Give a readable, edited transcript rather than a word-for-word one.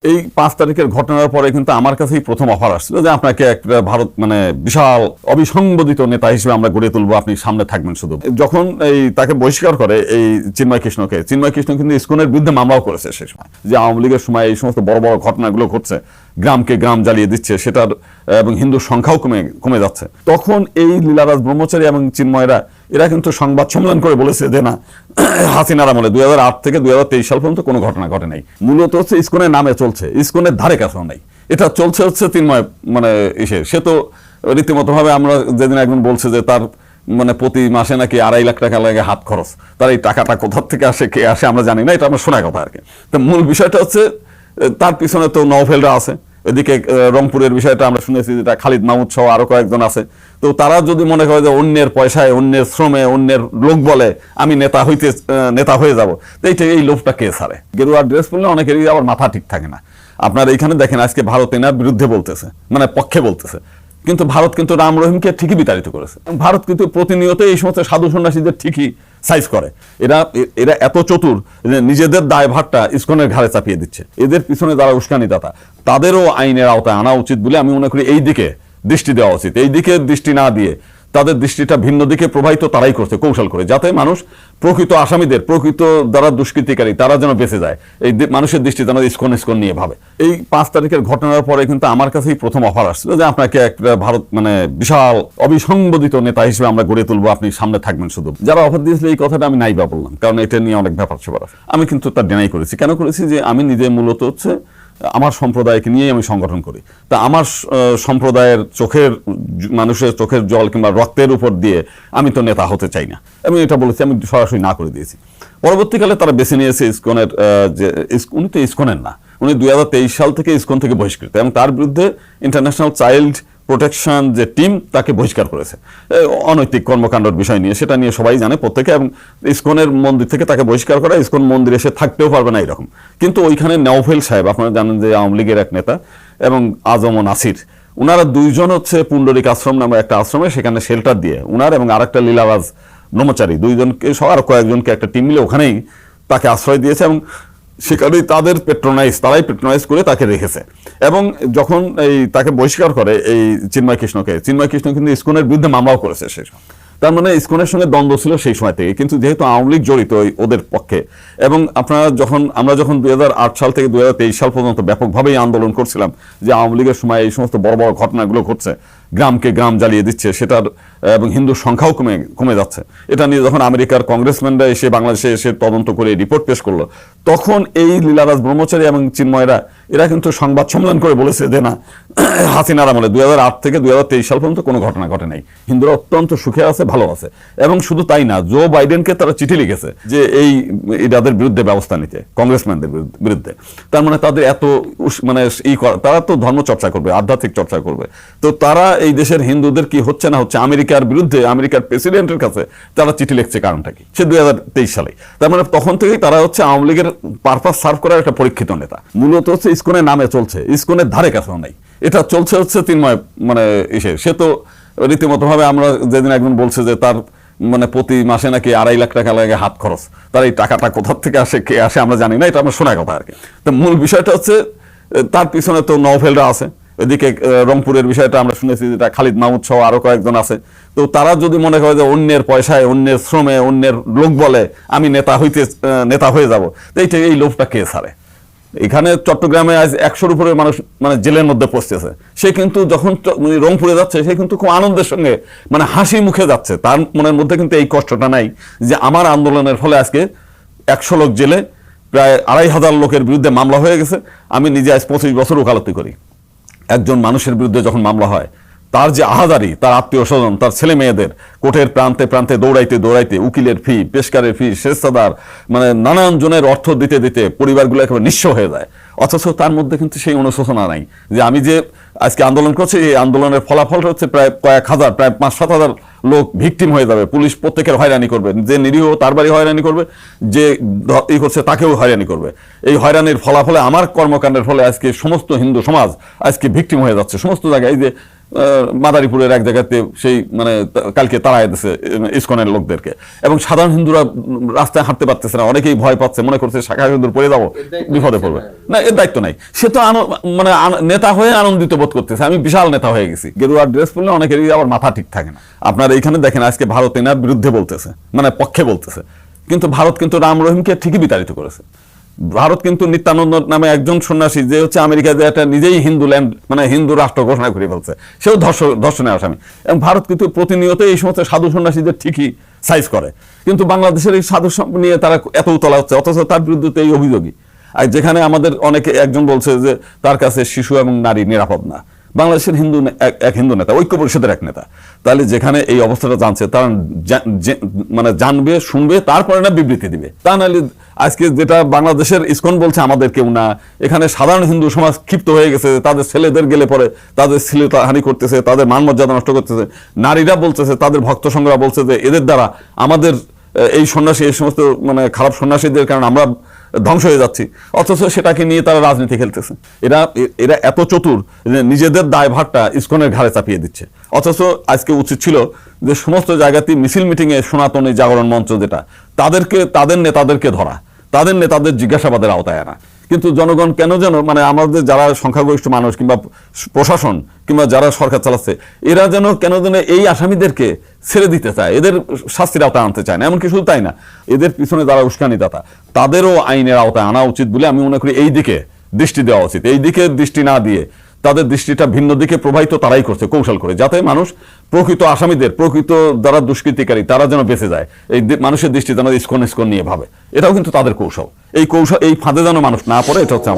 এই 5 তারিখের ঘটনার পরে কিন্তু আমার কাছেই প্রথম অফার আসছিল যে আপনাকে একটা ভারত বিশাল অবিসংবাদিত নেতা হিসেবে আমরা গড়ে তুলবো, আপনি সামনে থাকবেন। শুধু যখন তাকে বহিষ্কার করে এই চিন্ময় কৃষ্ণ কিন্তু ইসকনের বিরুদ্ধে মামলাও করেছে সেই সময়, যে আওয়ামী লীগের সময় এই সমস্ত বড় বড় ঘটনাগুলো ঘটছে, গ্রামকে গ্রাম জ্বালিয়ে দিচ্ছে সেটার, এবং হিন্দুর সংখ্যাও কমে যাচ্ছে। তখন এই লীলারাজ ব্রহ্মচারী এবং চিন্ময়রা এরা কিন্তু সংবাদ সম্মেলন করে বলেছে যে না, হাসিনার আমলে 2008 থেকে 2023 সাল পর্যন্ত কোনো ঘটনা ঘটে নাই। মূলত হচ্ছে ইসকনের নামে চলছে, ইসকনের ধারে কাছেও নাই। এটা চলছে হচ্ছে চিন্ময় সে তো রীতিমতো ভাবে আমরা যেদিন একজন বলছে যে তার প্রতি মাসে নাকি 2.5 লাখ টাকা লাগে হাত খরচ, তার এই টাকাটা কোথা থেকে আসে, কে আসে আমরা জানি না, এটা আমরা শোনা কথা আর কি। তো মূল বিষয়টা হচ্ছে তার পিছনে তো নওফেলরা আছে, এদিকে রংপুরের বিষয়টা আমরা শুনেছি যেটা খালিদ মাহমুদ সহ আরো কয়েকজন আছে। তো তারা যদি মনে করে যে অন্যের পয়সায়, অন্যের শ্রমে, অন্যের লোক বলে আমি নেতা হয়ে যাব, তো এই লোভটা কে ছাড়ে? গেরুয়া ড্রেস পরলে অনেকেরই আবার মাথা ঠিক থাকে না। আপনার এইখানে দেখেন আজকে ভারত এনার বিরুদ্ধে বলতেছে, পক্ষে বলতেছে, কিন্তু ভারত কিন্তু রাম রহিমকে ঠিকই বিতাড়িত করেছে। ভারত কিন্তু প্রতিনিয়ত এই সমস্ত সাধু সন্ন্যাসীদের ঠিকই সাইজ করে। এরা এত চতুর যে নিজেদের দায়ভারটা ইসকনের ঘাড়ে চাপিয়ে দিচ্ছে। এদের পিছনে যারা উস্কানিদাতা তাদেরও আইনের আওতায় আনা উচিত বলে আমি মনে করি। এই দিকে দৃষ্টি দেওয়া উচিত। এই দিকে দৃষ্টি না দিয়ে তাদের দৃষ্টিটা ভিন্ন দিকে প্রবাহিত তারাই করছে কৌশল করে, যাতে মানুষ প্রকৃত আসামিদের, প্রকৃত যারা দুষ্কৃতিকারী তারা যেন বেঁচে যায়। এই মানুষের দৃষ্টি যেন ইসকন নিয়ে ভাবে। এই 5 তারিখের ঘটনার পরে কিন্তু আমার কাছেই প্রথম অফার আসছিল যে আপনাকে একটা ভারত বিশাল অবিসংবাদিত নেতা হিসেবে আমরা গড়ে তুলবো, আপনি সামনে থাকবেন। শুধু যারা অফার দিয়েছিল এই কথাটা আমি নাইবা বললাম, কারণ এটা নিয়ে অনেক ব্যাপার স্যাপার আছে। আমি কিন্তু তার ডিনাই করেছি। কেন করেছি? যে আমি নিজে মূলত হচ্ছে আমার সম্প্রদায়কে নিয়ে আমি সংগঠন করি। তা আমার সম্প্রদায়ের মানুষের চোখের জল কিংবা রক্তের উপর দিয়ে আমি তো নেতা হতে চাই না। আমি এটা বলেছি, আমি সরাসরি না করে দিয়েছি। পরবর্তীকালে তারা বেছে নিয়েছে ইসকনের, যে উনি তো ইসকনের না, উনি 2023 সাল থেকে ইসকন থেকে বহিষ্কৃত, এবং তার বিরুদ্ধে ইন্টারন্যাশনাল চাইল্ড প্রোটেকশন যে টিম তাকে বহিষ্কার করেছে অনৈতিক কর্মকাণ্ডের বিষয় নিয়ে। সেটা নিয়ে সবাই জানে প্রত্যেকে, এবং ইসকনের মন্দির থেকে তাকে বহিষ্কার করা, ইসকন মন্দিরে এসে থাকতেও পারবে না এরকম। কিন্তু ওইখানে নওফেল সাহেব, আপনারা জানেন যে আওয়ামী লীগের এক নেতা, এবং আজম ও নাসির, উনারা দুইজন হচ্ছে পুণ্ডরিক আশ্রম নামে একটা আশ্রমে সেখানে শেল্টার দিয়ে, উনার এবং আরেকটা লীলারাজ ব্রহ্মচারী দুইজনকে সহ আর কয়েকজনকে একটা টিম মিলে ওখানেই তাকে আশ্রয় দিয়েছে, এবং সেখানেই তারাই পেট্রোনাইজ করে তাকে রেখেছে। এবং যখন তাকে বহিষ্কার করে এই চিন্ময় কৃষ্ণ কিন্তু ইসকনের বিরুদ্ধে মামলাও করেছে সেই সময়। তার ইসকনের সঙ্গে দ্বন্দ্ব ছিল সেই সময় থেকে, কিন্তু যেহেতু আওয়ামী লীগ জড়িত ওদের পক্ষে, এবং আমরা যখন 2008 সাল থেকে 2023 সাল পর্যন্ত ব্যাপকভাবেই আন্দোলন করছিলাম যে আওয়ামী লীগের সময় এই সমস্ত বড় বড় ঘটনাগুলো ঘটছে, গ্রামকে গ্রাম জ্বালিয়ে দিচ্ছে সেটার, এবং হিন্দুর সংখ্যাও কমে যাচ্ছে, এটা নিয়ে যখন আমেরিকার কংগ্রেসম্যানরা এসে বাংলাদেশে এসে তদন্ত করে রিপোর্ট পেশ করলো, তখন এই লীলারাজ ব্রহ্মচারী এবং চিন্ময়রা এরা কিন্তু সংবাদ সম্মেলন করে বলেছে যে না, হাসিনার আমলে 2008 থেকে 2023 সাল পর্যন্ত কোনো ঘটনা ঘটে নাই, হিন্দুরা অত্যন্ত সুখে আছে, ভালো আছে। এবং শুধু তাই না, জো বাইডেনকে তারা চিঠি লিখেছে যে এদের বিরুদ্ধে ব্যবস্থা নিতে, কংগ্রেসম্যানদের বিরুদ্ধে। তার তাদের এত তারা তো ধর্ম চর্চা করবে, আধ্যাত্মিক চর্চা করবে, তো তারা এই দেশের হিন্দুদের কি হচ্ছে না হচ্ছে আমেরিকার বিরুদ্ধে, আমেরিকার প্রেসিডেন্টের কাছে তারা চিঠি লিখছে। কারণটা কি? সে 2023 সালে। তার তখন থেকেই তারা হচ্ছে আওয়ামী লীগের পারপাস সার্ভ করার একটা পরীক্ষিত নেতা। মূলত হচ্ছে ইসকনের নামে চলছে, ইসকনের ধারে কাছেও নাই। এটা চলছে হচ্ছে চিন্ময় সে তো রীতিমতো ভাবে আমরা যেদিন একজন বলছে যে তার প্রতি মাসে নাকি 2.5 লাখ টাকা লাগে হাত খরচ, তার এই টাকাটা কোথা থেকে আসে, কে আসে আমরা জানি না, এটা আমরা শোনা কথা আর কি। তো মূল বিষয়টা হচ্ছে তার পিছনে তো নওফেলরা আছে, এদিকে রংপুরের বিষয়টা আমরা শুনেছি যেটা খালিদ মাহমুদ সহ আরো কয়েকজন আছে। তো তারা যদি মনে করে যে অন্যের পয়সায়, অন্যের শ্রমে, অন্যের লোক বলে আমি নেতা হয়ে যাব, তো এই লোভটা কে ছাড়ে? এখানে চট্টগ্রামে আজ 100-র উপরে মানুষ জেলের মধ্যে পড়তেছে। সে কিন্তু যখন রংপুরে যাচ্ছে সে কিন্তু খুব আনন্দের সঙ্গে হাসি মুখে যাচ্ছে। তার মনের মধ্যে কিন্তু এই কষ্টটা নাই যে আমার আন্দোলনের ফলে আজকে 100 লোক জেলে, প্রায় 2,500 লোকের বিরুদ্ধে মামলা হয়ে গেছে। আমি নিজে আজ 25 বছর ওকালতি করি। একজন মানুষের বিরুদ্ধে যখন মামলা হয়, তার যে আহাজারি, তার আত্মীয় স্বজন, তার ছেলে মেয়েদের কোর্টের প্রান্তে প্রান্তে দৌড়াইতে উকিলের ফি, পেশকারের ফি, শেষদার নানান জনের অর্থ দিতে পরিবারগুলো একেবারে নিঃস্ব হয়ে যায়। অথচ তার মধ্যে কিন্তু সেই অনুশোচনা নাই যে আমি যে আজকে আন্দোলন করছি, এই আন্দোলনের ফলাফলটা হচ্ছে প্রায় কয়েক হাজার, প্রায় 5-7 হাজার লোক ভিকটিম হয়ে যাবে। পুলিশ প্রত্যেকের হয়রানি করবে, যে নিরীহ তার বাড়ি হয়রানি করবে, যে করছে তাকেও হয়রানি করবে। এই হয়রানির ফলাফলে আমার কর্মকাণ্ডের ফলে আজকে সমস্ত হিন্দু সমাজ আজকে ভিকটিম হয়ে যাচ্ছে সমস্ত জায়গায়। এই যে মাদারীপুরের এক জায়গাতে সেই মানে কালকে তাড়ায় দিছে ইসকনের লোকদেরকে, এবং সাধারণ হিন্দুরা রাস্তায় হাঁটতে পারতেছে না, অনেকেই ভয় পাচ্ছে, মনে করছে শাখা হিন্দুর পড়ে যাবো, বিপদে পড়বে। না, এর দায়িত্ব নাই, সে তো মানে নেতা হয়ে আনন্দিত বোধ করতেছে, আমি বিশাল নেতা হয়ে গেছি। গেরুয়া ড্রেস পরলে অনেকেরই আবার মাথা ঠিক থাকে না। আপনার এইখানে দেখেন আজকে ভারত এনার বিরুদ্ধে বলতেছে, মানে পক্ষে বলতেছে, কিন্তু ভারত কিন্তু রাম রহিমকে ঠিকই বিতাড়িত করেছে। ভারত কিন্তু নিত্যানন্দ নামে একজন সন্ন্যাসী, যে হচ্ছে আমেরিকায় যে একটা নিজেই হিন্দু ল্যান্ড মানে হিন্দু রাষ্ট্র ঘোষণা করে ফেলছে, সেও ধর্ষণের আসামি। এবং ভারত কিন্তু প্রতিনিয়ত এই সমস্ত সাধু সন্ন্যাসীদের ঠিকই সাইজ করে, কিন্তু বাংলাদেশের এই সাধু নিয়ে তারা এত উতলা হচ্ছে, অথচ তার বিরুদ্ধে তো এই অভিযোগই। আর যেখানে আমাদের অনেকে একজন বলছে যে তার কাছে শিশু এবং নারী নিরাপদ না, বাংলাদেশের হিন্দু এক হিন্দু নেতা, ঐক্য পরিষদের এক নেতা, তাহলে যেখানে এই অবস্থাটা জানছে তারা মানে জানবে, শুনবে, তারপরে না বিবৃতি দিবে। তা নাহলে আজকে যেটা বাংলাদেশের ইসকন বলছে আমাদের কেউ না, এখানে সাধারণ হিন্দু সমাজ ক্ষিপ্ত হয়ে গেছে, তাদের ছেলেদের গেলে পরে তাদের শ্লীলতাহানি করতেছে, তাদের মান মর্যাদা নষ্ট করতেছে। নারীরা বলতেছে, তাদের ভক্ত সংঘরা বলছে যে এদের দ্বারা আমাদের এই সন্ন্যাসী, এই সমস্ত মানে খারাপ সন্ন্যাসীদের কারণে আমরা ধ্বংস হয়ে যাচ্ছি, অথচ সেটাকে নিয়ে তারা রাজনীতি খেলতেছে। এরা এত চতুর যে নিজেদের দায়ভারটা ইসকনের ঘাড়ে চাপিয়ে দিচ্ছে। অথচ আজকে উচিত ছিল যে সমস্ত জায়গাতেই মিছিল মিটিংয়ে সনাতনী জাগরণ মঞ্চ যেটা, তাদের নেতাদেরকে ধরা, তাদের নেতাদের জিজ্ঞাসাবাদের আওতায় আনা। কিন্তু জনগণ কেন যেন মানে আমাদের যারা সংখ্যাগরিষ্ঠ মানুষ কিংবা প্রশাসন কিংবা যারা সরকার চালাচ্ছে, এরা যেন কেন যেন এই আসামিদেরকে ছেড়ে দিতে চায়, এদের শাস্তির আওতায় আনতে চায় না। এমনকি শুধু তাই না, এদের পিছনে যারা উস্কানিদাতা তাদেরও আইনের আওতায় আনা উচিত বলে আমি মনে করি। এই দিকে দৃষ্টি দেওয়া উচিত, এই দিকে দৃষ্টি না দিয়ে তাদের দৃষ্টিটা ভিন্ন দিকে প্রবাহিত তারাই করছে কৌশল করে, যাতে মানুষ প্রকৃত আসামিদের, প্রকৃত যারা দুষ্কৃতিকারী তারা যেন বেঁচে যায়। এই মানুষের দৃষ্টি যেন ইসকন নিয়ে ভাবে, এটাও কিন্তু তাদের কৌশল। এই ফাঁদে যেন মানুষ না পড়ে, এটা হচ্ছে আমার